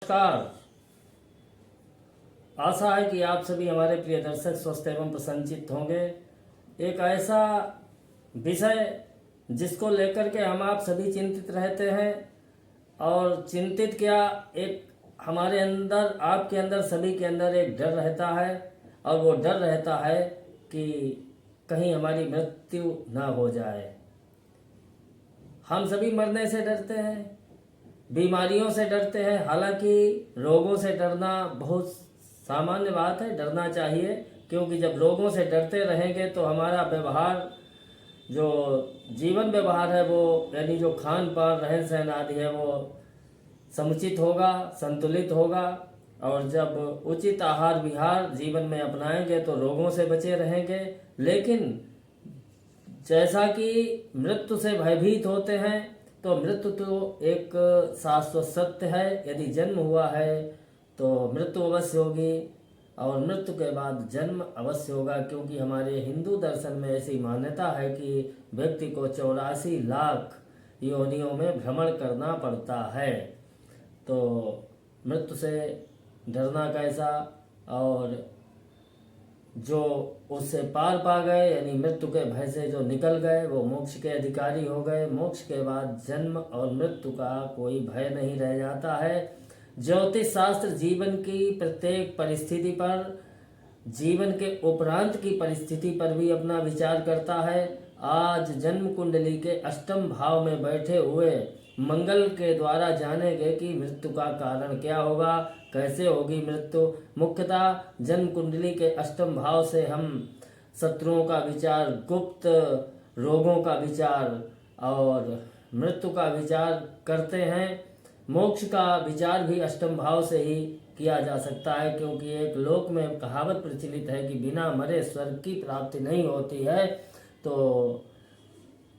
नमस्कार। आशा है कि आप सभी हमारे प्रिय दर्शक स्वस्थ एवं प्रसन्नचित्त होंगे। एक ऐसा विषय जिसको लेकर के हम आप सभी चिंतित रहते हैं, और चिंतित क्या, एक हमारे अंदर, आपके अंदर, सभी के अंदर एक डर रहता है, और वो डर रहता है कि कहीं हमारी मृत्यु ना हो जाए। हम सभी मरने से डरते हैं, बीमारियों से डरते हैं। हालांकि रोगों से डरना बहुत सामान्य बात है, डरना चाहिए, क्योंकि जब रोगों से डरते रहेंगे तो हमारा व्यवहार, जो जीवन व्यवहार है वो, यानी जो खान पान रहन सहन आदि है वो समुचित होगा, संतुलित होगा। और जब उचित आहार विहार जीवन में अपनाएंगे तो रोगों से बचे रहेंगे। लेकिन जैसा कि मृत्यु से भयभीत होते हैं, तो मृत्यु तो एक शाश्वत सत्य है। यदि जन्म हुआ है तो मृत्यु अवश्य होगी, और मृत्यु के बाद जन्म अवश्य होगा, क्योंकि हमारे हिंदू दर्शन में ऐसी मान्यता है कि व्यक्ति को 84 लाख योनियों में भ्रमण करना पड़ता है। तो मृत्यु से डरना कैसा, और जो उससे पार पा गए, यानी मृत्यु के भय से जो निकल गए, वो मोक्ष के अधिकारी हो गए। मोक्ष के बाद जन्म और मृत्यु का कोई भय नहीं रह जाता है। ज्योतिष शास्त्र जीवन की प्रत्येक परिस्थिति पर, जीवन के उपरांत की परिस्थिति पर भी अपना विचार करता है। आज जन्म कुंडली के अष्टम भाव में बैठे हुए मंगल के द्वारा जानेंगे कि मृत्यु का कारण क्या होगा, कैसे होगी मृत्यु। मुख्यतः जन्म कुंडली के अष्टम भाव से हम शत्रुओं का विचार, गुप्त रोगों का विचार और मृत्यु का विचार करते हैं। मोक्ष का विचार भी अष्टम भाव से ही किया जा सकता है, क्योंकि एक लोक में कहावत प्रचलित है कि बिना मरे स्वर्ग की प्राप्ति नहीं होती है। तो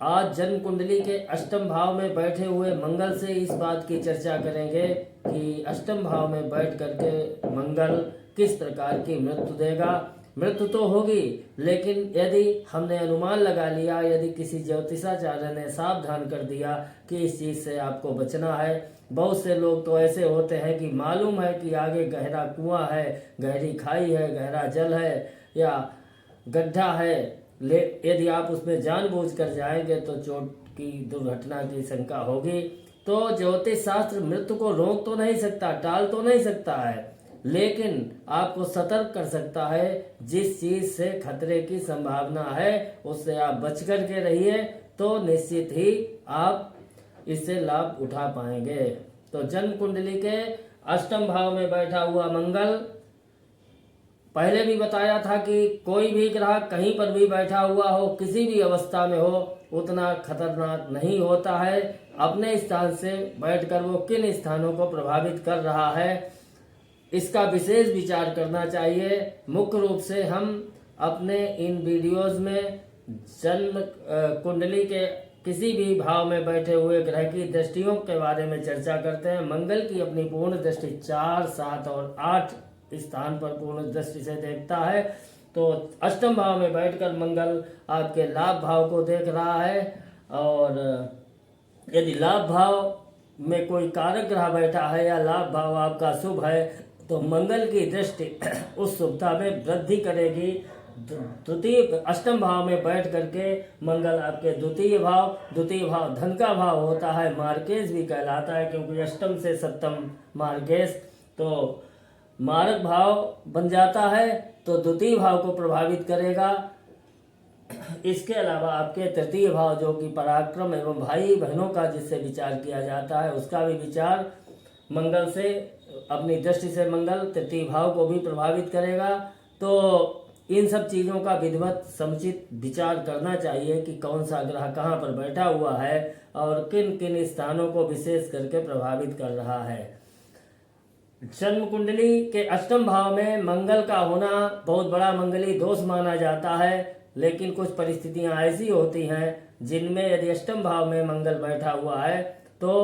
आज जन्म कुंडली के अष्टम भाव में बैठे हुए मंगल से इस बात की चर्चा करेंगे कि अष्टम भाव में बैठ करके मंगल किस प्रकार की मृत्यु देगा। मृत्यु तो होगी, लेकिन यदि हमने अनुमान लगा लिया, यदि किसी ज्योतिषाचार्य ने सावधान कर दिया कि इस चीज़ से आपको बचना है। बहुत से लोग तो ऐसे होते हैं कि मालूम है कि आगे गहरा कुआं है, गहरी खाई है, गहरा जल है या गड्ढा है, यदि आप उसमें जानबूझकर जाएंगे तो चोट की, दुर्घटना की शंका होगी। तो ज्योतिष शास्त्र मृत्यु को रोक तो नहीं सकता, टाल तो नहीं सकता है, लेकिन आपको सतर्क कर सकता है। जिस चीज से खतरे की संभावना है उससे आप बच कर के रहिए, तो निश्चित ही आप इससे लाभ उठा पाएंगे। तो जन्म कुंडली के अष्टम भाव में बैठा हुआ मंगल, पहले भी बताया था कि कोई भी ग्रह कहीं पर भी बैठा हुआ हो, किसी भी अवस्था में हो, उतना खतरनाक नहीं होता है। अपने स्थान से बैठकर वो किन स्थानों को प्रभावित कर रहा है, इसका विशेष विचार करना चाहिए। मुख्य रूप से हम अपने इन वीडियोस में जन्म कुंडली के किसी भी भाव में बैठे हुए ग्रह की दृष्टियों के बारे में चर्चा करते हैं। मंगल की अपनी पूर्ण दृष्टि 4, 7 और 8 स्थान पर पूर्ण दृष्टि से देखता है। तो अष्टम भाव में बैठकर मंगल आपके लाभ भाव को देख रहा है, और यदि लाभ भाव में कोई कारक ग्रह बैठा है या लाभ भाव आपका शुभ है, तो मंगल की दृष्टि उस शुभता में वृद्धि करेगी। द्वितीय अष्टम भाव में बैठ करके मंगल आपके द्वितीय भाव धन का भाव होता है, मार्केश भी कहलाता है, क्योंकि अष्टम से सप्तम मार्केश, तो मारक भाव बन जाता है, तो द्वितीय भाव को प्रभावित करेगा। इसके अलावा आपके तृतीय भाव, जो कि पराक्रम एवं भाई बहनों का जिससे विचार किया जाता है, उसका भी विचार मंगल से, अपनी दृष्टि से मंगल तृतीय भाव को भी प्रभावित करेगा। तो इन सब चीज़ों का विधिवत समुचित विचार करना चाहिए कि कौन सा ग्रह कहाँ पर बैठा हुआ है और किन किन स्थानों को विशेष करके प्रभावित कर रहा है। जन्म कुंडली के अष्टम भाव में मंगल का होना बहुत बड़ा मंगली दोष माना जाता है, लेकिन कुछ परिस्थितियां ऐसी होती हैं जिनमें यदि अष्टम भाव में मंगल बैठा हुआ है तो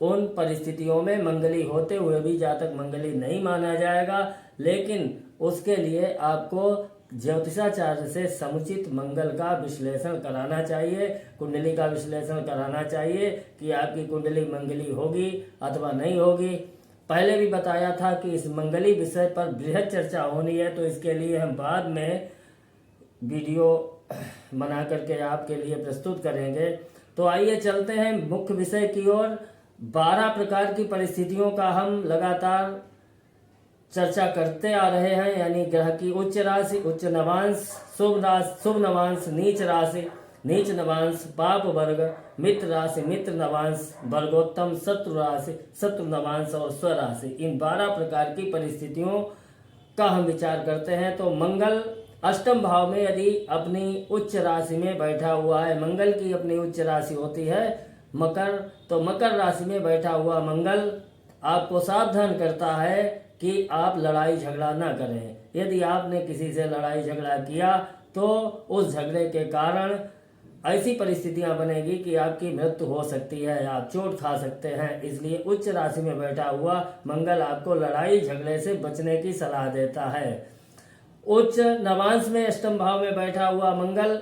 उन परिस्थितियों में मंगली होते हुए भी जातक मंगली नहीं माना जाएगा। लेकिन उसके लिए आपको ज्योतिषाचार्य से समुचित मंगल का विश्लेषण कराना चाहिए, कुंडली का विश्लेषण कराना चाहिए कि आपकी कुंडली मंगली होगी अथवा नहीं होगी। पहले भी बताया था कि इस मंगली विषय पर बृहद चर्चा होनी है, तो इसके लिए हम बाद में वीडियो बना करके आपके लिए प्रस्तुत करेंगे। तो आइए चलते हैं मुख्य विषय की ओर। 12 प्रकार की परिस्थितियों का हम लगातार चर्चा करते आ रहे हैं, यानी ग्रह की उच्च राशि, उच्च नवांश, शुभ नवांश, नीच राशि, नीच नवांश, पाप वर्ग, मित्र राशि, मित्र नवांश, वर्गोत्तम, शत्रु राशि, शत्रु नवांश और स्वराशि। इन 12 प्रकार की परिस्थितियों का हम विचार करते हैं। तो मंगल अष्टम भाव में यदि अपनी उच्च राशि में बैठा हुआ है, मंगल की अपनी उच्च राशि होती है मकर, तो मकर राशि में बैठा हुआ मंगल आपको सावधान करता है कि आप लड़ाई झगड़ा ना करें। यदि आपने किसी से लड़ाई झगड़ा किया तो उस झगड़े के कारण ऐसी परिस्थितियां बनेगी कि आपकी मृत्यु हो सकती है, आप चोट खा सकते हैं। इसलिए उच्च राशि में बैठा हुआ मंगल आपको लड़ाई झगड़े से बचने की सलाह देता है। उच्च नवांश में अष्टम भाव में बैठा हुआ मंगल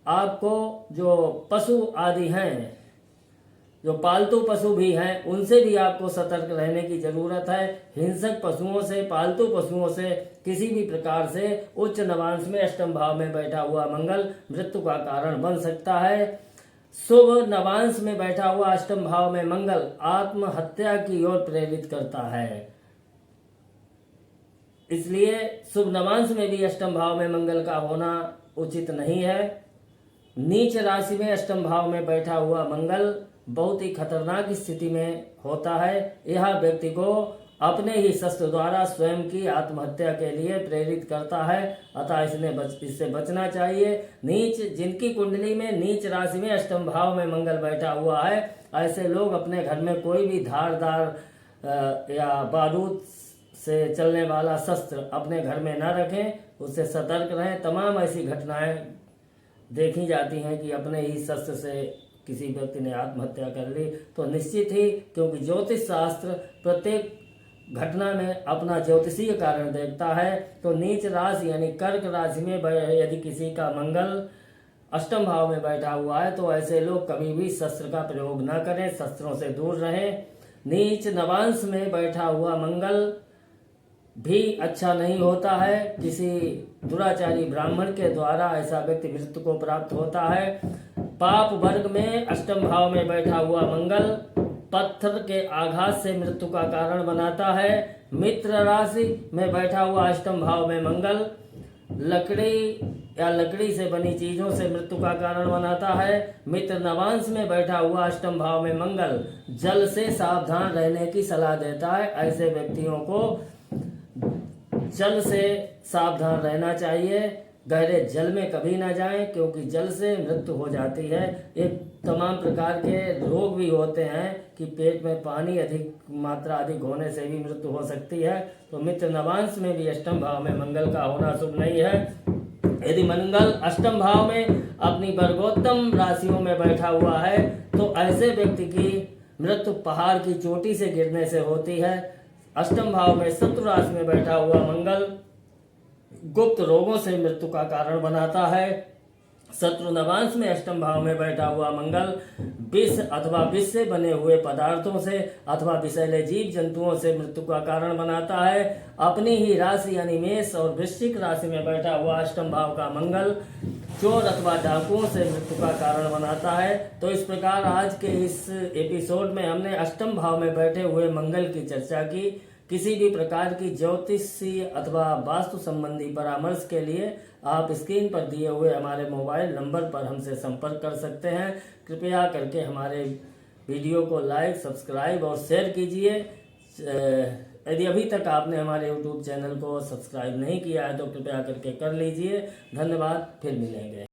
आपको जो पशु आदि हैं, जो पालतू पशु भी हैं, उनसे भी आपको सतर्क रहने की जरूरत है। हिंसक पशुओं से, पालतू पशुओं से किसी भी प्रकार से उच्च नवांश में अष्टम भाव में बैठा हुआ मंगल मृत्यु का कारण बन सकता है। शुभ नवांश में बैठा हुआ अष्टम भाव में मंगल आत्महत्या की ओर प्रेरित करता है, इसलिए शुभ नवांश में भी अष्टम भाव में मंगल का होना उचित नहीं है। नीच राशि में अष्टम भाव में बैठा हुआ मंगल बहुत ही खतरनाक स्थिति में होता है। यह व्यक्ति को अपने ही शस्त्र द्वारा स्वयं की आत्महत्या के लिए प्रेरित करता है, अतः इससे बचना चाहिए। नीच, जिनकी कुंडली में नीच राशि में अष्टम भाव में मंगल बैठा हुआ है, ऐसे लोग अपने घर में कोई भी धारदार या बारूद से चलने वाला शस्त्र अपने घर में न रखें, उससे सतर्क रहें। तमाम ऐसी घटनाएं देखी जाती हैं कि अपने ही शस्त्र से किसी व्यक्ति ने आत्महत्या कर ली। तो निश्चित ही, क्योंकि ज्योतिष शास्त्र प्रत्येक घटना में अपना ज्योतिषीय कारण देखता है, तो नीच राशि यानी कर्क राशि में यदि किसी का मंगल अष्टम भाव में बैठा हुआ है, तो ऐसे लोग कभी भी शस्त्र का प्रयोग न करें, शस्त्रों से दूर रहें। नीच नवांश में बैठा हुआ मंगल भी अच्छा नहीं होता है। किसी दुराचारी ब्राह्मण के द्वारा ऐसा व्यक्ति मृत्यु को प्राप्त होता है। पाप वर्ग में अष्टम भाव में बैठा हुआ मंगल पत्थर के आघात से मृत्यु का कारण बनाता है। मित्र राशि में बैठा हुआ अष्टम भाव में मंगल लकड़ी से बनी चीजों से मृत्यु का कारण बनाता है। मित्र नवांश में बैठा हुआ अष्टम भाव में मंगल जल से सावधान रहने की सलाह देता है। ऐसे व्यक्तियों को जल से सावधान रहना चाहिए, गहरे जल में कभी ना जाएं, क्योंकि जल से मृत्यु हो जाती है। एक तमाम प्रकार के रोग भी होते हैं कि पेट में पानी मात्रा अधिक होने से भी मृत्यु हो सकती है। तो मित्र नवांश में भी अष्टम भाव में मंगल का होना शुभ नहीं है। यदि मंगल अष्टम भाव में अपनी वर्गोत्तम राशियों में बैठा हुआ है, तो ऐसे व्यक्ति की मृत्यु पहाड़ की चोटी से गिरने से होती है। अष्टम भाव में शत्रु राशि में बैठा हुआ मंगल गुप्त रोगों से मृत्यु का कारण बनाता है। शत्रु नवांश में अष्टम भाव में बैठा हुआ मंगल विष अथवा विष से बने हुए पदार्थों से अथवा विषैले जीव जंतुओं से मृत्यु का कारण बनाता है। अपनी ही राशि यानी मेष और वृश्चिक राशि में बैठा हुआ अष्टम भाव का मंगल चोर अथवा डाकुओं से मृत्यु का कारण बनाता है। तो इस प्रकार आज के इस एपिसोड में हमने अष्टम भाव में बैठे हुए मंगल की चर्चा की। किसी भी प्रकार की ज्योतिषीय अथवा वास्तु संबंधी परामर्श के लिए आप स्क्रीन पर दिए हुए हमारे मोबाइल नंबर पर हमसे संपर्क कर सकते हैं। कृपया करके हमारे वीडियो को लाइक, सब्सक्राइब और शेयर कीजिए। यदि अभी तक आपने हमारे यूट्यूब चैनल को सब्सक्राइब नहीं किया है तो कृपया करके कर लीजिए। धन्यवाद, फिर मिलेंगे।